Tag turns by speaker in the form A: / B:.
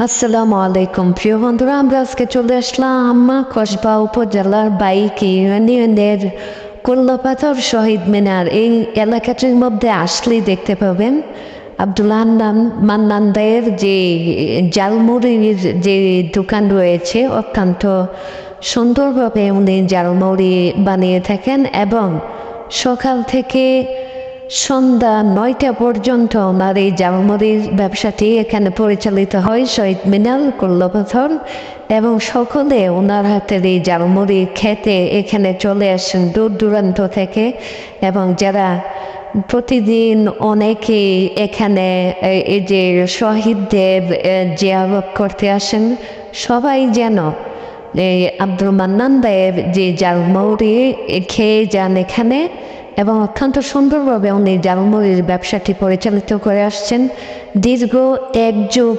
A: আসসালামু আলাইকুম প্রিয় বন্ধুরা, আমরা আজকে চলে আসলাম কসবা উপজেলার বাইক ইউনিয়নের কুল্লাপাথর শহীদ মিনার। এই এলাকাটির মধ্যে আসলেই দেখতে পাবেন আব্দুল মান্নান দায়ের যে জালমুড়ির যে দোকান রয়েছে, অত্যন্ত সুন্দরভাবে উনি জালমুড়ি বানিয়ে থাকেন এবং সকাল থেকে সন্ধ্যা 9টা পর্যন্ত ওনার এই জালমুড়ির ব্যবসাটি এখানে পরিচালিত হয় শহীদ মিনার কুল্লাপাথর, এবং সকলে ওনার হাতের এই জালমুড়ি খেতে এখানে চলে আসেন দূর দূরান্ত থেকে। এবং যারা প্রতিদিন অনেকে এখানে এই যে শহীদদের জিয়ারত করতে আসেন, সবাই যেন এই আব্দুল মান্নান দায়ের যে জালমুড়ি খেয়ে যান এখানে। এবং অত্যন্ত সুন্দরভাবে উনি জালমুড়ির ব্যবসাটি পরিচালিত করে আসছেন দীর্ঘ 1 যুগ।